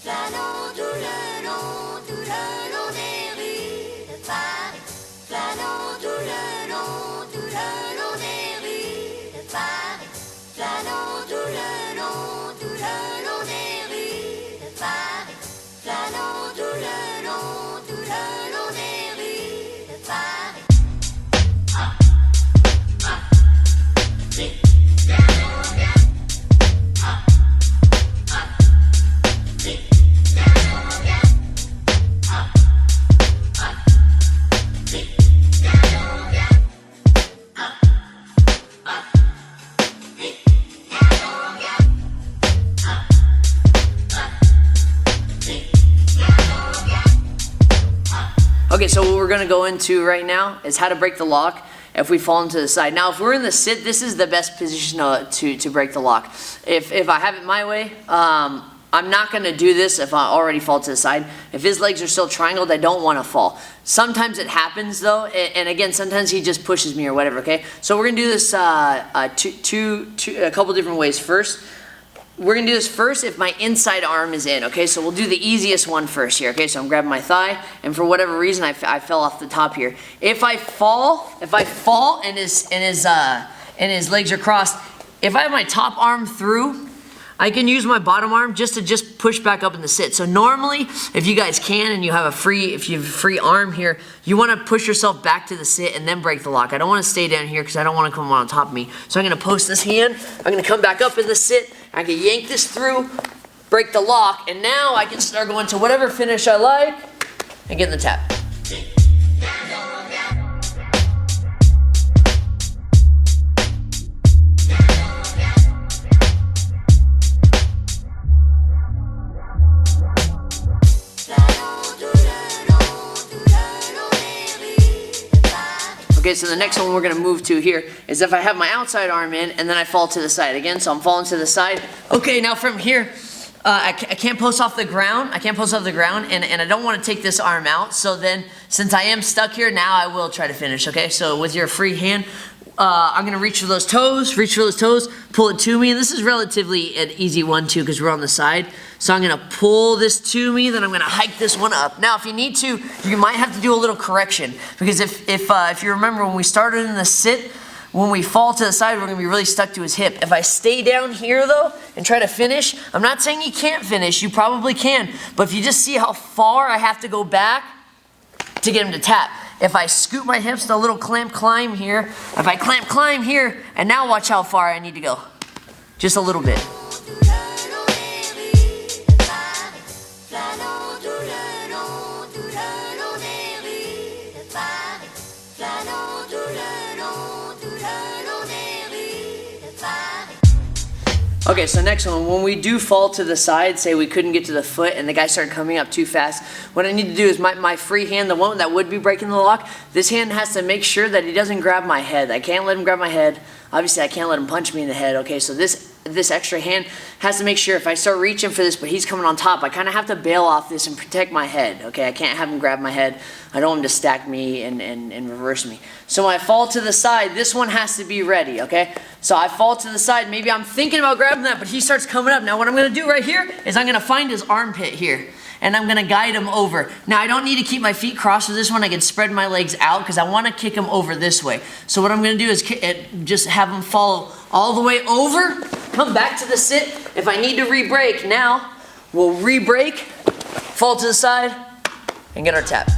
Flânons tout le long des rues de Paris. Flânons tout le long des rues de Paris. Flânons tout le long des rues de Paris. Flânons tout le long des rues de Paris. Okay, so what we're gonna go into right now is how to break the lock if we fall into the side. Now, if we're in the sit, this is the best position to break the lock. If I have it my way, I'm not gonna do this if I already fall to the side. If his legs are still triangled, I don't wanna fall. Sometimes it happens though, and again, sometimes he just pushes me or whatever, okay? So we're gonna do this a couple different ways. First, we're gonna do this first if my inside arm is in, okay? So we'll do the easiest one first here, okay? So I'm grabbing my thigh, and for whatever reason, I fell off the top here. If I fall and his legs are crossed, if I have my top arm through, I can use my bottom arm just to push back up in the sit. So normally, if you guys can and you have a free arm here, you want to push yourself back to the sit and then break the lock. I don't want to stay down here because I don't want to come on top of me. So I'm going to post this hand. I'm going to come back up in the sit. I can yank this through, break the lock, and now I can start going to whatever finish I like and get in the tap. Okay, so the next one we're going to move to here is if I have my outside arm in and then I fall to the side again. So I'm falling to the side. Okay, now from here, I can't post off the ground. I can't post off the ground, and I don't want to take this arm out. So then, since I am stuck here, now I will try to finish, okay? So with your free hand, I'm going to reach for those toes, pull it to me. And this is relatively an easy one too because we're on the side. So I'm going to pull this to me, then I'm going to hike this one up. Now, if you need to, you might have to do a little correction because if you remember when we started in the sit, when we fall to the side, we're going to be really stuck to his hip. If I stay down here though and try to finish, I'm not saying you can't finish, you probably can, but if you just see how far I have to go back to get him to tap. If I scoot my hips to a little climb here, if I climb here, and now watch how far I need to go. Just a little bit. Okay, so next one, when we do fall to the side, say we couldn't get to the foot and the guy started coming up too fast, what I need to do is my free hand, the one that would be breaking the lock, this hand has to make sure that he doesn't grab my head. I can't let him grab my head. Obviously, I can't let him punch me in the head, okay? So this extra hand has to make sure if I start reaching for this, but he's coming on top, I kind of have to bail off this and protect my head, okay? I can't have him grab my head. I don't want him to stack me and reverse me. So when I fall to the side, this one has to be ready, okay? So I fall to the side. Maybe I'm thinking about grabbing that, but he starts coming up. Now what I'm going to do right here is I'm going to find his armpit here, and I'm going to guide him over. Now I don't need to keep my feet crossed for this one. I can spread my legs out because I want to kick him over this way. So what I'm going to do is just have him follow all the way over, come back to the sit. If I need to re-break, now we'll re-break, fall to the side, and get our tap.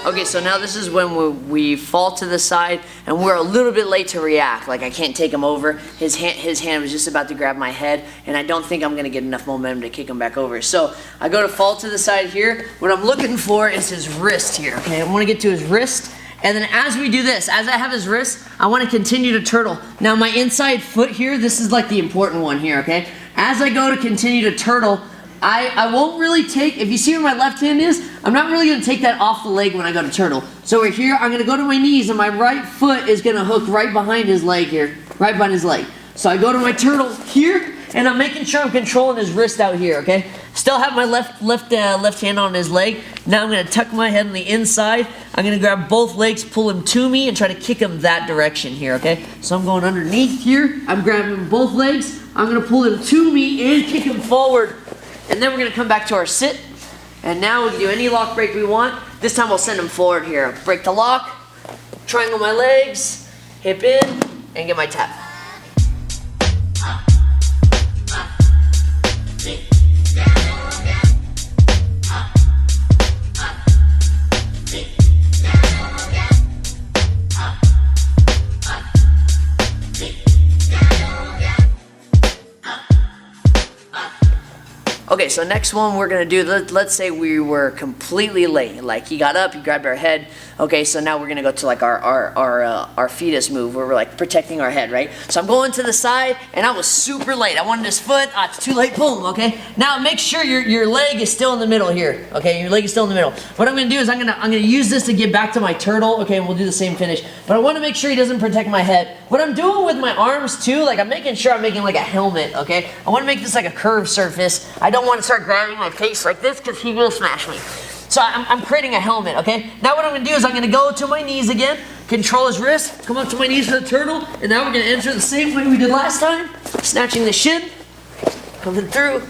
Okay, so now this is when we fall to the side and we're a little bit late to react. Like I can't take him over. His hand was just about to grab my head, and I don't think I'm going to get enough momentum to kick him back over. So I go to fall to the side here. What I'm looking for is his wrist here. Okay, I want to get to his wrist. And then as we do this, as I have his wrist, I want to continue to turtle. Now my inside foot here, this is like the important one here, okay? As I go to continue to turtle, I won't really take, if you see where my left hand is, I'm not really going to take that off the leg when I go to turtle. So right here, I'm going to go to my knees, and my right foot is going to hook right behind his leg here, right behind his leg. So I go to my turtle here, and I'm making sure I'm controlling his wrist out here, okay? Still have my left hand on his leg. Now I'm gonna tuck my head on the inside. I'm gonna grab both legs, pull him to me, and try to kick him that direction here, okay? So I'm going underneath here. I'm grabbing both legs. I'm gonna pull him to me and kick him forward. And then we're gonna come back to our sit. And now we can do any lock break we want. This time we'll send him forward here. Break the lock, triangle my legs, hip in, and get my tap. Okay, so next one we're gonna do, let's say we were completely late. Like he got up, he grabbed our head. Okay, so now we're gonna go to like our fetus move where we're like protecting our head, right? So I'm going to the side, and I was super late. I wanted his foot. It's too late. Boom. Okay. Now make sure your leg is still in the middle here. Okay, your leg is still in the middle. What I'm gonna do is I'm gonna use this to get back to my turtle. Okay, and we'll do the same finish. But I want to make sure he doesn't protect my head. What I'm doing with my arms too, like I'm making sure I'm making like a helmet. Okay, I want to make this like a curved surface. I don't want to start grabbing my face like this because he will smash me. So I'm creating a helmet, okay? Now what I'm gonna do is I'm gonna go to my knees again, control his wrist, come up to my knees for the turtle, and now we're gonna enter the same way we did last time, snatching the shin, coming through,